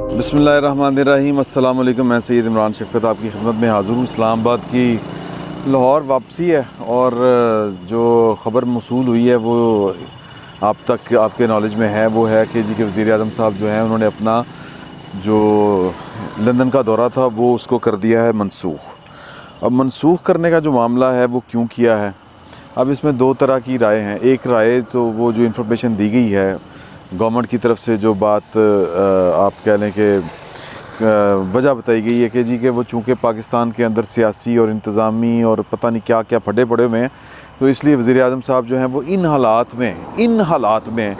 बिस्मिल्लाहिर्रहमानिर्रहीम। अस्सलाम वालेकुम। मैं सैयद इमरान शफ़क़त आपकी खिदमत में हाज़िर हूँ। इस्लामाबाद की लाहौर वापसी है और जो ख़बर मौसूल हुई है वो आप तक आपके नॉलेज में है, वो है कि जी के वज़ीर आज़म साहब जो हैं उन्होंने अपना जो लंदन का दौरा था वो उसको कर दिया है मनसूख़। अब मनसूख़ करने का जो मामला है वो क्यों किया है, अब इसमें दो तरह की राय हैं। एक राय तो वो जो इन्फॉर्मेशन दी गई है गवर्नमेंट की तरफ से, जो बात आप कह लें कि वजह बताई गई है कि जी कि वो चूँकि पाकिस्तान के अंदर सियासी और इंतज़ामी और पता नहीं क्या क्या फटे पड़े हुए हैं, तो इसलिए वज़ीर आज़म साहब जो हैं वो इन हालात में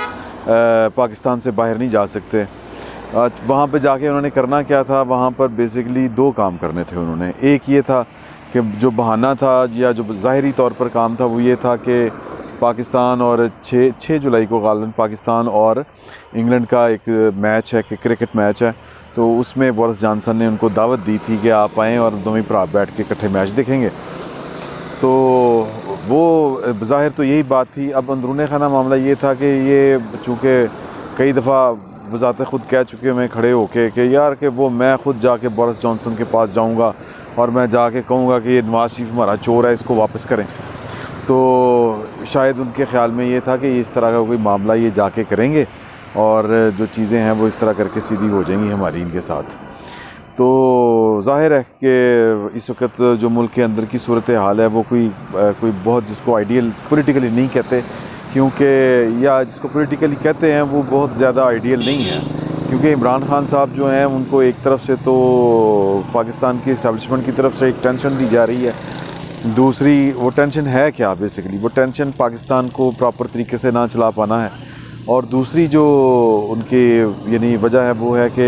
पाकिस्तान से बाहर नहीं जा सकते। वहाँ पे जाके उन्होंने करना क्या था, वहाँ पर बेसिकली दो काम करने थे उन्होंने। एक ये था कि जो बहाना था या जो ज़ाहिरी तौर पर काम था वो ये था कि पाकिस्तान और 6 जुलाई को गालिबन पाकिस्तान और इंग्लैंड का एक मैच है, कि क्रिकेट मैच है, तो उसमें बोरिस जॉनसन ने उनको दावत दी थी कि आप आएँ और दोनों भरा बैठ के इकट्ठे मैच देखेंगे। तो वो ज़ाहिर तो यही बात थी। अब अंदरूनी खाना मामला ये था कि ये चूँकि कई दफ़ा वज़ात ख़ुद कह चुके हैं खड़े होके कि यार कि वो मैं ख़ुद जाके बोरिस जॉनसन के पास जाऊँगा और मैं जाके कहूँगा कि ये नवाज़ शरीफ हमारा चोर है, इसको वापस करें। तो शायद उनके ख़्याल में ये था कि इस तरह का कोई मामला ये जाके करेंगे और जो चीज़ें हैं वो इस तरह करके सीधी हो जाएंगी हमारी इनके साथ। तो ज़ाहिर है कि इस वक्त जो मुल्क के अंदर की सूरत हाल है वो कोई बहुत जिसको आइडियल पॉलिटिकली नहीं कहते, क्योंकि या जिसको पॉलिटिकली कहते हैं वो बहुत ज़्यादा आइडियल नहीं है, क्योंकि इमरान खान साहब जो हैं उनको एक तरफ से तो पाकिस्तान की इस्टेब्लिशमेंट की तरफ से एक टेंशन दी जा रही है। दूसरी वो टेंशन है क्या, बेसिकली वो टेंशन पाकिस्तान को प्रॉपर तरीके से ना चला पाना है। और दूसरी जो उनकी यानी वजह है वो है कि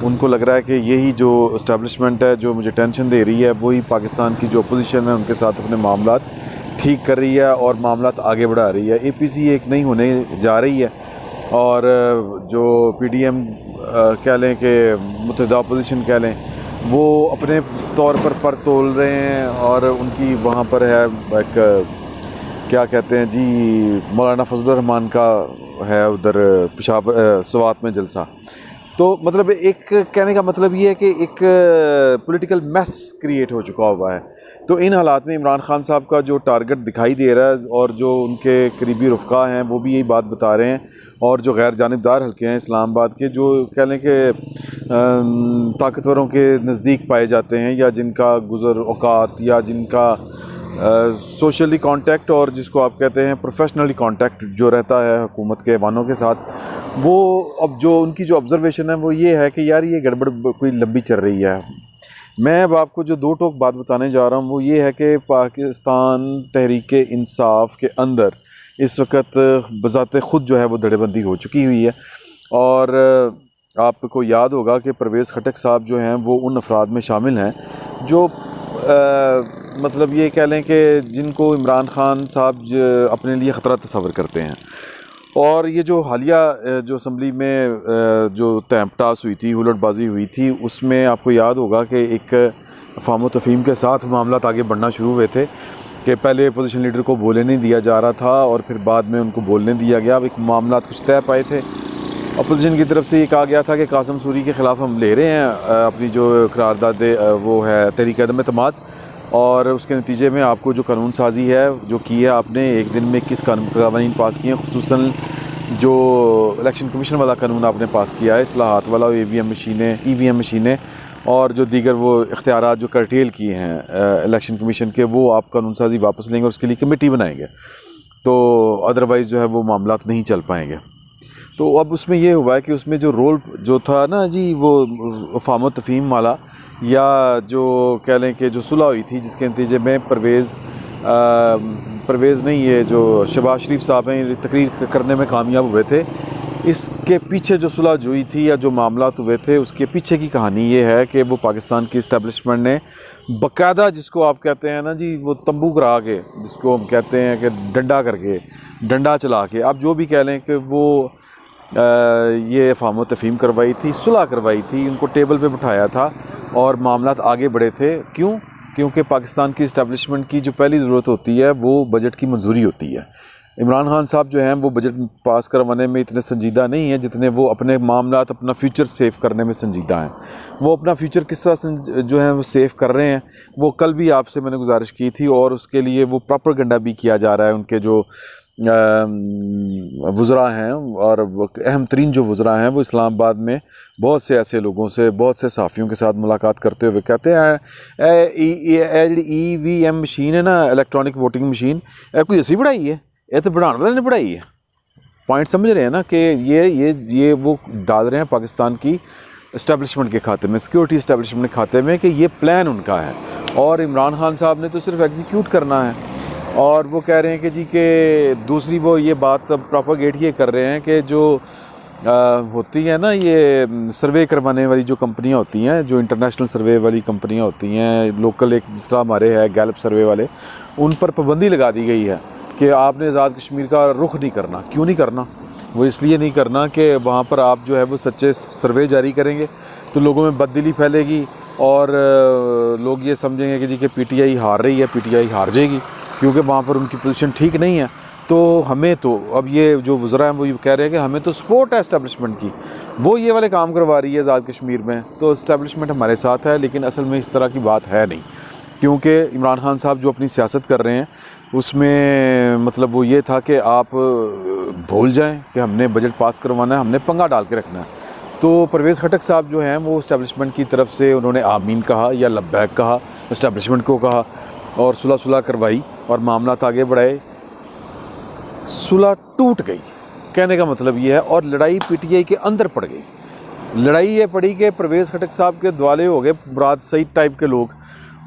उनको लग रहा है कि यही जो इस्टेब्लिशमेंट है जो मुझे टेंशन दे रही है वही पाकिस्तान की जो अपोजिशन है उनके साथ अपने मामलात ठीक कर रही है और मामलात आगे बढ़ा रही है। APC एक नहीं होने जा रही है और जो PDM कह लें कि मुत्तहिदा अपोजिशन कह लें, वो अपने तौर पर तोल रहे हैं और उनकी वहाँ पर है एक क्या कहते हैं जी, मौलाना फजलुर रहमान का है उधर पेशावर स्वात में जलसा। तो मतलब एक कहने का मतलब ये है कि एक पॉलिटिकल मैस क्रिएट हो चुका हुआ है। तो इन हालात में इमरान खान साहब का जो टारगेट दिखाई दे रहा है और जो उनके करीबी रफ़्क़ा हैं वो भी यही बात बता रहे हैं, और जो गैर जानिबदार हल्के हैं इस्लामाबाद के, जो कह लें कि ताकतवरों के नज़दीक पाए जाते हैं या जिनका गुज़र औकात या जिनका सोशली कांटेक्ट और जिसको आप कहते हैं प्रोफेशनली कांटेक्ट जो रहता है हुकूमत के ऐवानों के साथ, वो अब जो उनकी जो ऑब्ज़र्वेशन है वो ये है कि यार ये गड़बड़ कोई लंबी चल रही है। मैं अब आपको जो दो टोक बात बताने जा रहा हूँ वो ये है कि पाकिस्तान तहरीक इंसाफ के अंदर इस वक्त बज़ाते ख़ुद जो है वो धड़ेबंदी हो चुकी हुई है। और आपको याद होगा कि परवेज़ खटक साहब जो हैं वो उन अफराद में शामिल हैं जो मतलब ये कह लें कि जिनको इमरान खान साहब अपने लिए ख़तरा तस्वर करते हैं। और ये जो हालिया जो असम्बली में जो तहमटास हुई थी, हुलड़बाजी हुई थी, उसमें आपको याद होगा कि एक अफ़वाम तफ़हीम के साथ मामला आगे बढ़ना शुरू हुए थे कि पहले अपोजिशन लीडर को बोलने नहीं दिया जा रहा था और फिर बाद में उनको बोलने दिया गया। अब एक मामला कुछ तय पाए थे, अपोजिशन की तरफ से ये कहा गया था कि कासिम सूरी के ख़िलाफ़ हम ले रहे हैं अपनी जो करारदाद वो है तहरीक अदम एतमाद, और उसके नतीजे में आपको जो कानून साजी है जो की है आपने एक दिन में 21 कानून पास किए हैं, खुसूसन जो इलेक्शन कमीशन वाला कानून आपने पास किया है, इस्लाहात वाला, EVM मशीनें और जो दीगर वो इख्तियारात जो कर्टेल किए हैं इलेक्शन कमीशन के, वो आप कानून साजी वापस लेंगे और उसके लिए कमेटी बनाएंगे, तो अदरवाइज़ जो है वो मामलात नहीं चल पाएंगे। तो अब उसमें ये हुआ है कि उसमें जो रोल जो था ना जी वो अफ़वाम तफ़हीम वाला, या जो कह लें कि जो सुलह हुई थी जिसके नतीजे में परवेज़ नहीं, ये जो शहबाज शरीफ साहब हैं तकरीर करने में कामयाब हुए थे, इसके पीछे जो सुलह हुई थी या जो मामलात हुए थे उसके पीछे की कहानी ये है कि वो पाकिस्तान की इस्टेब्लिशमेंट ने बाकायदा, जिसको आप कहते हैं ना जी वो तंबू करा के, जिसको हम कहते हैं कि डंडा चला के, आप जो भी कह लें कि वो ये अफ़वाम तफ़हीम करवाई थी, सुलह करवाई थी, उनको टेबल पे बिठाया था और मामलात आगे बढ़े थे। क्योंकि पाकिस्तान की इस्टेब्लिशमेंट की जो पहली ज़रूरत होती है वो बजट की मंजूरी होती है। इमरान खान साहब जो हैं वो बजट पास करवाने में इतने संजीदा नहीं हैं जितने वो अपने मामलात, अपना फ्यूचर सेव करने में संजीदा हैं। वो अपना फ्यूचर किस तरह जो है वो सेव कर रहे हैं, वो कल भी आपसे मैंने गुजारिश की थी, और उसके लिए वो प्रोपेगेंडा भी किया जा रहा है। उनके जो वज़रा हैं, और अहम तरीन जो वज़रा हैं, वो इस्लामाबाद में बहुत से ऐसे लोगों से, बहुत से सहाफ़ियों के साथ मुलाकात करते हुए कहते हैं EVM मशीन है ना, इलेक्ट्रॉनिक वोटिंग मशीन, कोई असी बढ़ाई है, ये तो बढ़ाने वाले ने बढ़ाई है। पॉइंट समझ रहे हैं ना कि ये वो डाल रहे हैं पाकिस्तान की इस्टेब्लिशमेंट के खाते में, सिक्योरिटी इस्टेब्लिशमेंट के खाते में, कि ये प्लान उनका है और इमरान खान साहब ने तो सिर्फ एग्जीक्यूट करना है। और वो कह रहे हैं कि जी के दूसरी वो ये बात प्रोपेगेट ये कर रहे हैं कि जो होती है ना, ये सर्वे करवाने वाली जो कंपनियां होती हैं, जो इंटरनेशनल सर्वे वाली कंपनियां होती हैं, लोकल एक जिस तरह हमारे है गैलप सर्वे वाले, उन पर पाबंदी लगा दी गई है कि आपने आज़ाद कश्मीर का रुख नहीं करना। क्यों नहीं करना? वो इसलिए नहीं करना कि वहाँ पर आप जो है वो सच्चे सर्वे जारी करेंगे तो लोगों में बददिली फैलेगी और लोग ये समझेंगे कि जी के PTI हार रही है, PTI हार जाएगी, क्योंकि वहाँ पर उनकी पोजीशन ठीक नहीं है। तो हमें तो अब ये जो वज़रा हैं वो ये कह रहे हैं कि हमें तो सपोर्ट है इस्टेब्लिशमेंट की, वो ये वाले काम करवा रही है आज़ाद कश्मीर में, तो इस्टेब्लिशमेंट हमारे साथ है। लेकिन असल में इस तरह की बात है नहीं, क्योंकि इमरान खान साहब जो अपनी सियासत कर रहे हैं उसमें मतलब वो ये था कि आप भूल जाएं कि हमने बजट पास करवाना है, हमने पंगा डाल के रखना है। तो परवेज़ खटक साहब जो हैं वो इस्टेब्लिशमेंट की तरफ से उन्होंने आमीन कहा या लब्बैक कहा, इस्टेब्लिशमेंट को कहा और सुलह करवाई और मामला आगे बढ़ाए। सुलह टूट गई, कहने का मतलब ये है, और लड़ाई PTI के अंदर पड़ गई। लड़ाई ये पड़ी कि परवेज़ खटक साहब के द्वाले हो गए मुराद सईद टाइप के लोग,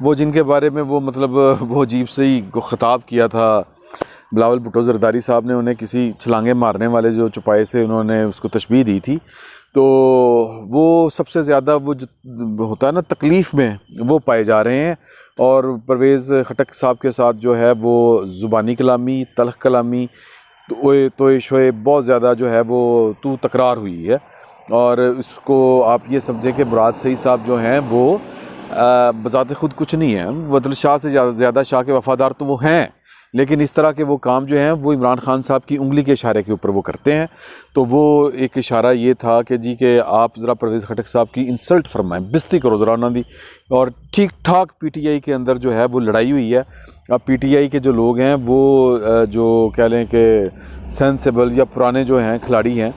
वो जिनके बारे में वो मतलब वो अजीब से ही ख़िताब किया था बिलावल भुट्टो ज़रदारी साहब ने, उन्हें किसी छलांगे मारने वाले जो चौपाए से उन्होंने उसको तशबीह दी थी। तो वो सबसे ज़्यादा वो जो होता है ना तकलीफ़ में वो पाए जा रहे हैं। और परवेज़ खटक साहब के साथ जो है वो ज़ुबानी कलामी, तलख़ कलामी, तो शोए बहुत ज़्यादा जो है वो तू तकरार हुई है। और इसको आप ये समझें कि मुराद सईद साहब जो हैं वो बज़ाते ख़ुद कुछ नहीं है, मतलब शाह से ज़्यादा शाह के वफ़ादार तो वो हैं, लेकिन इस तरह के वो काम जो हैं वो इमरान खान साहब की उंगली के इशारे के ऊपर वो करते हैं। तो वो एक इशारा ये था कि जी के आप ज़रा परवेज़ खटक साहब की इंसल्ट फरमाएं, बेइज्जती करो ज़रा उन्होंने दी। और ठीक ठाक PTI के अंदर जो है वो लड़ाई हुई है। अब PTI के जो लोग हैं वो जो कह लें कि सेंसेबल या पुराने जो हैं खिलाड़ी हैं,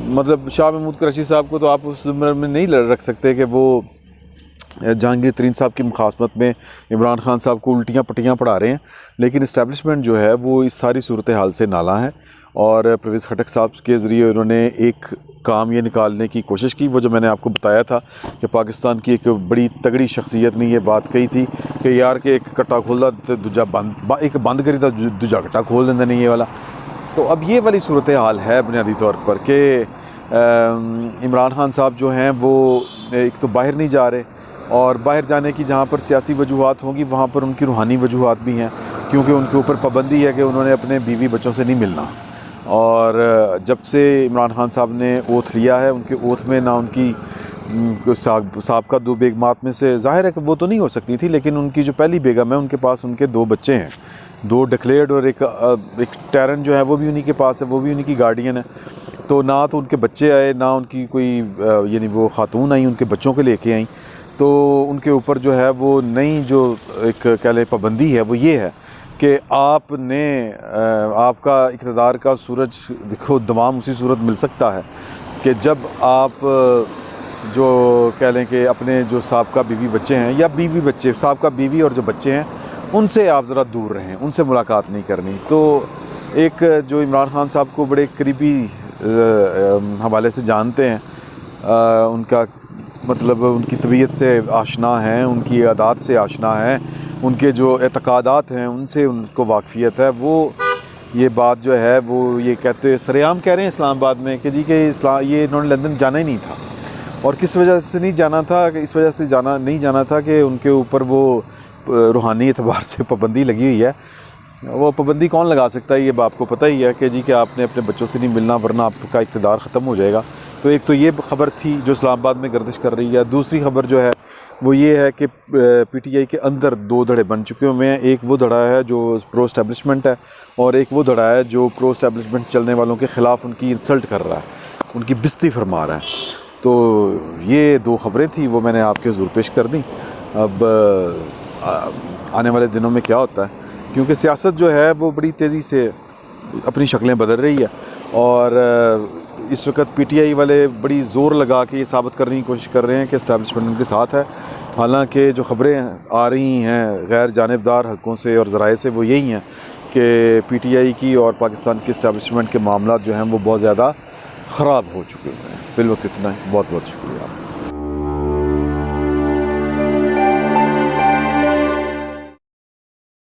मतलब शाह महमूद कुरैशी साहब को तो आप उस ज़िम्मे में नहीं रख सकते कि वो जहांगीर तरीन साहब की मुखासमत में इमरान खान साहब को उल्टियाँ पट्टियाँ पढ़ा रहे हैं। लेकिन इस्टेब्लिशमेंट जो है वो इस सारी सूरत हाल से नाला है। और परवेज़ खटक साहब के ज़रिए उन्होंने एक काम ये निकालने की कोशिश की, वो जो मैंने आपको बताया था कि पाकिस्तान की एक बड़ी तगड़ी शख्सियत ने ये बात कही थी कि यार के एक कट्टा खोलता तो दूजा बंद, एक बंद करी तो दूजा कट्टा खोल देंगे नहीं ये वाला। तो अब ये वाली सूरत हाल है बुनियादी तौर पर कि इमरान खान साहब जो हैं वो एक तो बाहर नहीं जा रहे, और बाहर जाने की जहाँ पर सियासी वजूहात होंगी वहाँ पर उनकी रूहानी वजूहात भी हैं, क्योंकि उनके ऊपर पाबंदी है कि उन्होंने अपने बीवी बच्चों से नहीं मिलना। और जब से इमरान खान साहब ने ओथ लिया है, उनके ओथ में ना उनकी साबका 2 बेगमात में से ज़ाहिर है कि वो तो नहीं हो सकती थी, लेकिन उनकी जो पहली बेगम है उनके पास उनके 2 बच्चे हैं, 2 डिक्लेयर्ड, और एक टैरन जो है वो भी उन्हीं के पास है, वो भी उन्हीं की गार्डियन है। तो ना तो उनके बच्चे आए, ना उनकी कोई यानी वो खातून आई उनके बच्चों को लेके आई। तो उनके ऊपर जो है वो नई जो एक कह लें पाबंदी है वो ये है कि आपने आपका इक़्तिदार का सूरज देखो दमाम उसी सूरत मिल सकता है कि जब आप जो कह लें कि अपने जो साबका बीवी बच्चे हैं या बीवी बच्चे, साबका बीवी और जो बच्चे हैं उनसे आप ज़रा दूर रहें, उनसे मुलाकात नहीं करनी। तो एक जो इमरान खान साहब को बड़े करीबी हवाले से जानते हैं, उनका मतलब उनकी तबीयत से आशना हैं, उनकी आदात से आशना है, उनके जो एतकादात हैं उनसे उनको वाकफ़ियत है। वो ये बात जो है वो ये कहते सरेआम कह रहे हैं इस्लामाबाद में कि जी के ये इन्होंने लंदन जाना ही नहीं था। और किस वजह से नहीं जाना था? कि इस वजह से नहीं जाना था कि उनके ऊपर वो रूहानी एतबार से पाबंदी लगी हुई है। वो पाबंदी कौन लगा सकता है? ये आपको पता ही है कि जी कि आपने अपने बच्चों से नहीं मिलना वरना आपका इक़्तिदार ख़त्म हो जाएगा। तो एक तो ये ख़बर थी जो इस्लामाबाद में गर्दिश कर रही है। दूसरी ख़बर जो है वो ये है कि पीटीआई के अंदर दो धड़े बन चुके हुए हैं। एक वो धड़ा है जो प्रो एस्टेब्लिशमेंट है और एक वो धड़ा है जो प्रो एस्टेब्लिशमेंट चलने वालों के ख़िलाफ़ उनकी इंसल्ट कर रहा है, उनकी बिस्ती फरमा रहा है। तो ये दो ख़बरें थी, वो मैंने आपके हुज़ूर पेश कर दी। अब आने वाले दिनों में क्या होता है, क्योंकि सियासत जो है वो बड़ी तेज़ी से अपनी शक्लें बदल रही है और इस वक्त पीटीआई वाले बड़ी ज़ोर लगा के ये साबित करने की कोशिश कर रहे हैं कि एस्टैब्लिशमेंट उनके साथ है। हालांकि जो ख़बरें आ रही हैं गैर जानिबदार हलकों से और ज़राए से वो यही हैं कि पीटीआई की और पाकिस्तान की एस्टैब्लिशमेंट के मामला जो हैं वो बहुत ज़्यादा ख़राब हो चुके हैं। फिलवक्त इतना ही, बहुत बहुत शुक्रिया।